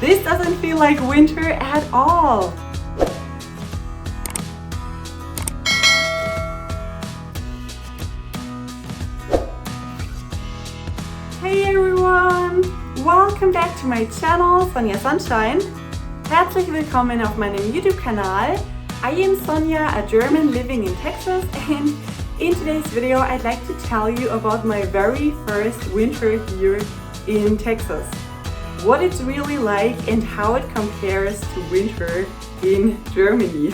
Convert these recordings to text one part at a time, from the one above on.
This doesn't feel like winter at all. Hey everyone! Welcome back to my channel, Sonja Sunshine. Herzlich willkommen auf meinem YouTube-Kanal. I am Sonja, a German living in Texas, and in today's video I'd like to tell you about my very first winter here in Texas. What it's really like and how it compares to winter in Germany.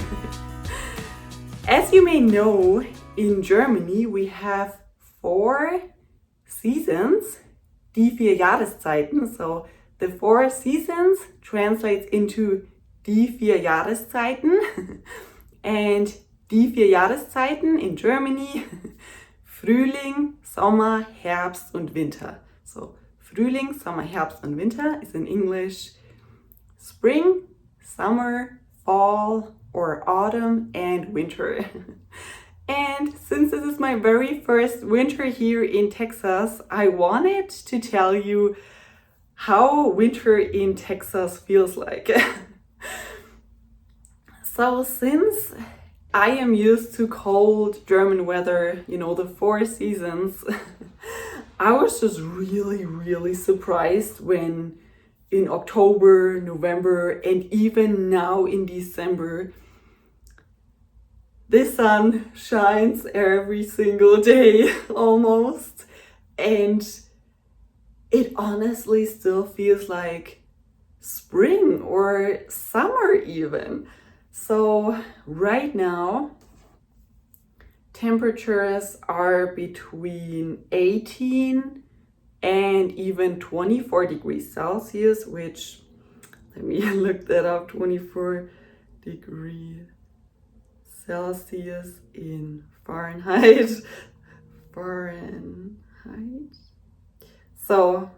As you may know, in Germany we have 4 seasons, die 4 Jahreszeiten. So the 4 seasons translates into die 4 Jahreszeiten. And die 4 Jahreszeiten in Germany, Frühling, Sommer, Herbst und Winter. So Frühling, Sommer, Herbst und Winter is in English spring, summer, fall, or autumn, and winter. And since this is my very first winter here in Texas, I wanted to tell you how winter in Texas feels like. So since I am used to cold German weather, you know, the 4 seasons, I was just really surprised when in October, November, and even now in December, the sun shines every single day almost, and it honestly still feels like spring or summer even. So right now temperatures are between 18 and even 24 degrees Celsius, which, let me look that up, 24 degrees Celsius in Fahrenheit. So,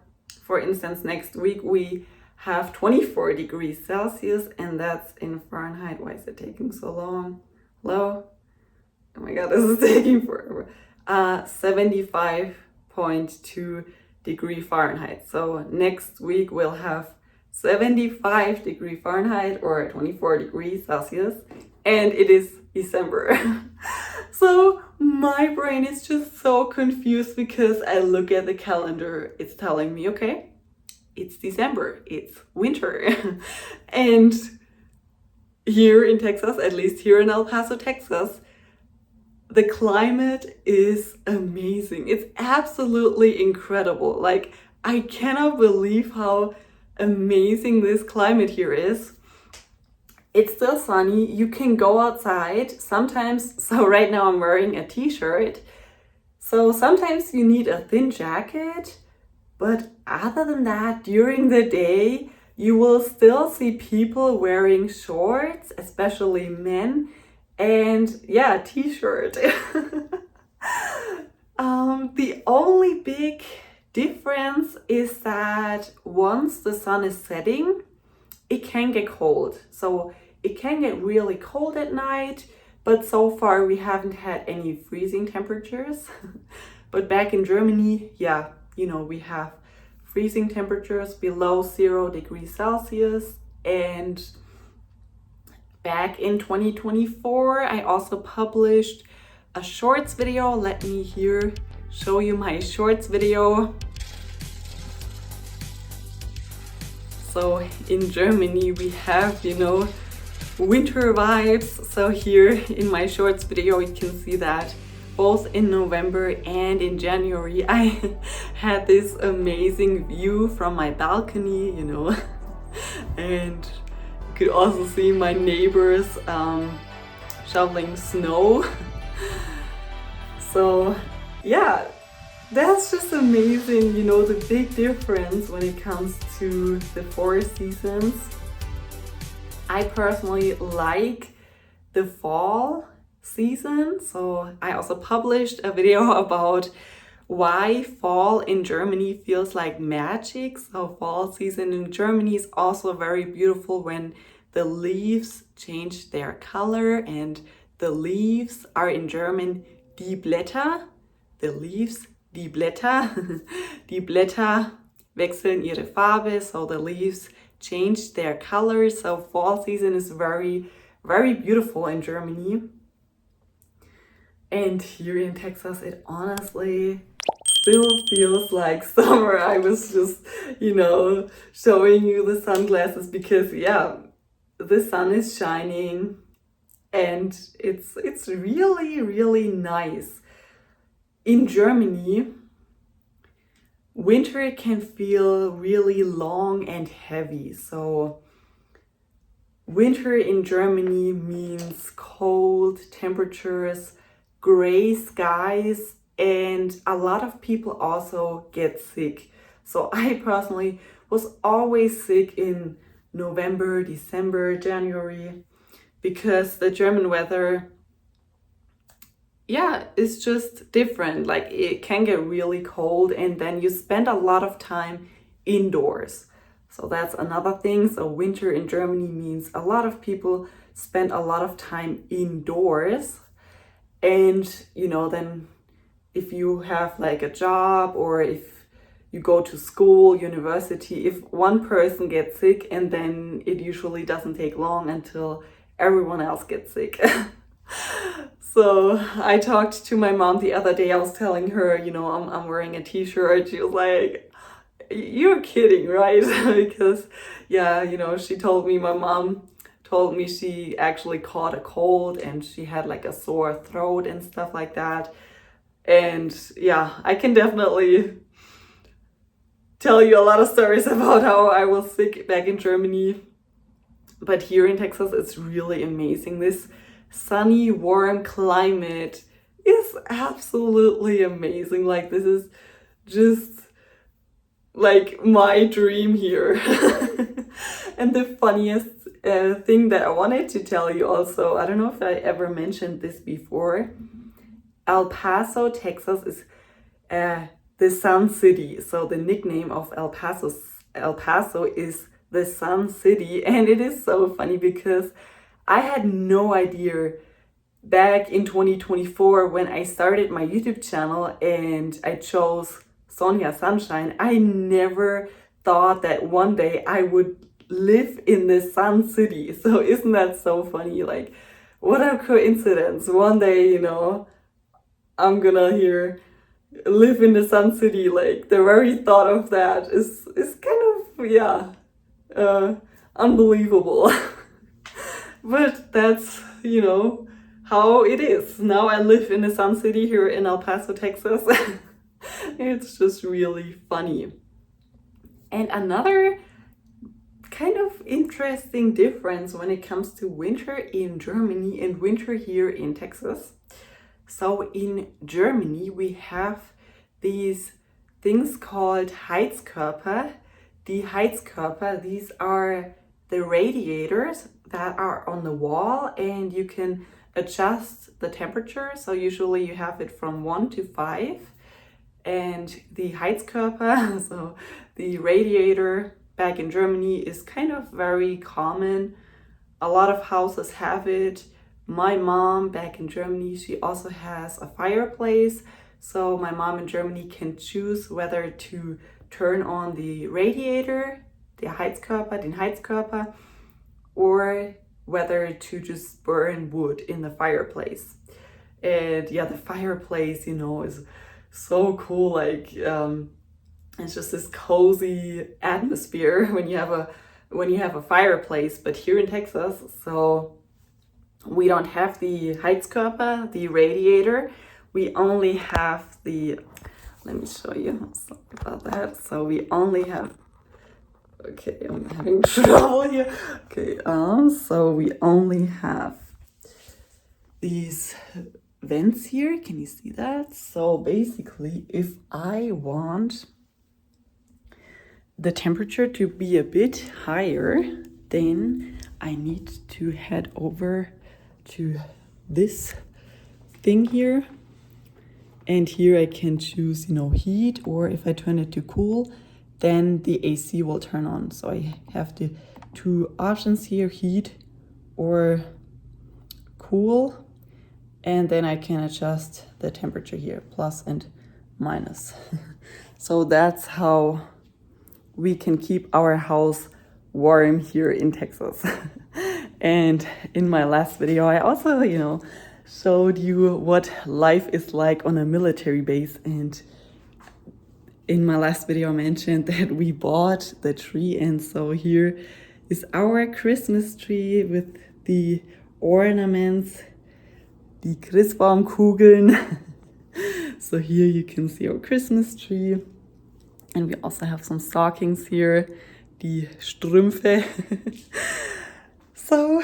for instance, next week we have 24 degrees Celsius, and that's in Fahrenheit. Why is it taking so long? Hello? Oh my god, this is taking forever. 75.2 degree Fahrenheit. So next week we'll have 75 degree Fahrenheit or 24 degrees Celsius, and it is December. So my brain is just so confused because I look at the calendar, it's telling me, okay, it's December, it's winter. And here in Texas, at least here in El Paso, Texas, the climate is amazing. It's absolutely incredible. Like, I cannot believe how amazing this climate here is. It's still sunny. You can go outside sometimes. So right now I'm wearing a t-shirt. So sometimes you need a thin jacket. But other than that, during the day, you will still see people wearing shorts, especially men. And yeah, t-shirt. The only big difference is that once the sun is setting, it can get cold. So it can get really cold at night, but so far we haven't had any freezing temperatures. But back in Germany, yeah, you know, we have freezing temperatures below 0 degrees Celsius. And back in 2024, I also published a shorts video. Let me here show you my shorts video. So in Germany we have, you know, winter vibes. So here in my shorts video you can see that both in November and in January I had this amazing view from my balcony, you know. And you could also see my neighbors shoveling snow. So yeah, that's just amazing, you know, the big difference when it comes to the 4 seasons. I personally like the fall season, so I also published a video about why fall in Germany feels like magic. So fall season in Germany is also very beautiful when the leaves change their color, and the leaves are in German die Blätter. The leaves, die Blätter. Die Blätter wechseln ihre Farbe, so the leaves changed their colors. So fall season is very, very beautiful in Germany. And here in Texas, it honestly still feels like summer. I was just, showing you the sunglasses because, yeah, the sun is shining and it's really, really nice. In Germany, winter can feel really long and heavy. So winter in Germany means cold temperatures, gray skies, and a lot of people also get sick. So I personally was always sick in November, December, January, because the German weather, yeah, it's just different. Like it can get really cold and then you spend a lot of time indoors. So that's another thing. So winter in Germany means a lot of people spend a lot of time indoors. And, then if you have like a job or if you go to school, university, if one person gets sick, and then it usually doesn't take long until everyone else gets sick. So I talked to my mom the other day. I was telling her, I'm wearing a t-shirt. She was like, you're kidding, right? Because, yeah, she told me, my mom told me she actually caught a cold and she had like a sore throat and stuff like that. And yeah, I can definitely tell you a lot of stories about how I was sick back in Germany. But here in Texas, it's really amazing. This sunny, warm climate is absolutely amazing. Like this is just like my dream here. And the funniest thing that I wanted to tell you also, I don't know if I ever mentioned this before, El Paso, Texas is the Sun City. So the nickname of El Paso is the Sun City. And it is so funny because I had no idea back in 2024 when I started my YouTube channel and I chose Sonja Sunshine. I never thought that one day I would live in the Sun City. So isn't that so funny? Like, what a coincidence. One day, I'm gonna live in the Sun City. Like the very thought of that is kind of unbelievable. But that's how it is. Now I live in the Sun City here in El Paso, Texas. It's just really funny. And another kind of interesting difference when it comes to winter in Germany and winter here in Texas. So in Germany, we have these things called Heizkörper. The Heizkörper, these are the radiators that are on the wall and you can adjust the temperature. So usually you have it from 1 to 5. And the Heizkörper, so the radiator back in Germany, is kind of very common. A lot of houses have it. My mom back in Germany, she also has a fireplace. So my mom in Germany can choose whether to turn on the radiator, den Heizkörper, or whether to just burn wood in the fireplace. And yeah, the fireplace, is so cool. Like it's just this cozy atmosphere when you have a fireplace. But here in Texas, so we don't have the Heizkörper, the radiator. We only have let me show you. Sorry about that. So we only have, okay, I'm having trouble here. Okay, so we only have these vents here. Can you see that? So basically, if I want the temperature to be a bit higher, then I need to head over to this thing here. And here I can choose, heat, or if I turn it to cool, then the AC will turn on. So I have the two options here, heat or cool. And then I can adjust the temperature here, plus and minus. So that's how we can keep our house warm here in Texas. And in my last video, I also, showed you what life is like on a military base. And in my last video, I mentioned that we bought the tree. And so here is our Christmas tree with the ornaments, die Christbaumkugeln. So here you can see our Christmas tree. And we also have some stockings here, die Strümpfe. So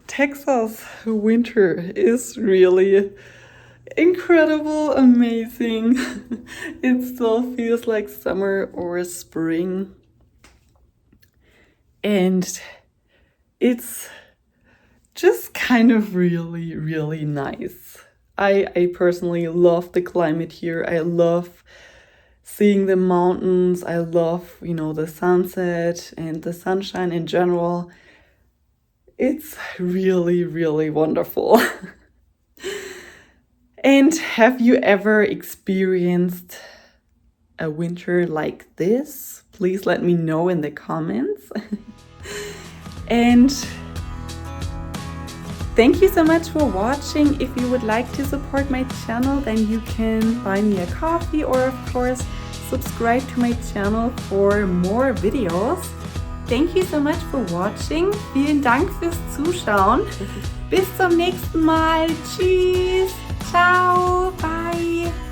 Texas winter is really incredible, amazing. It still feels like summer or spring. And it's just kind of really, really nice. I personally love the climate here. I love seeing the mountains. I love, the sunset and the sunshine in general. It's really, really wonderful. And have you ever experienced a winter like this? Please let me know in the comments. And thank you so much for watching. If you would like to support my channel, then you can buy me a coffee or of course subscribe to my channel for more videos. Thank you so much for watching. Vielen Dank fürs Zuschauen. Bis zum nächsten Mal. Tschüss. Ciao. Bye.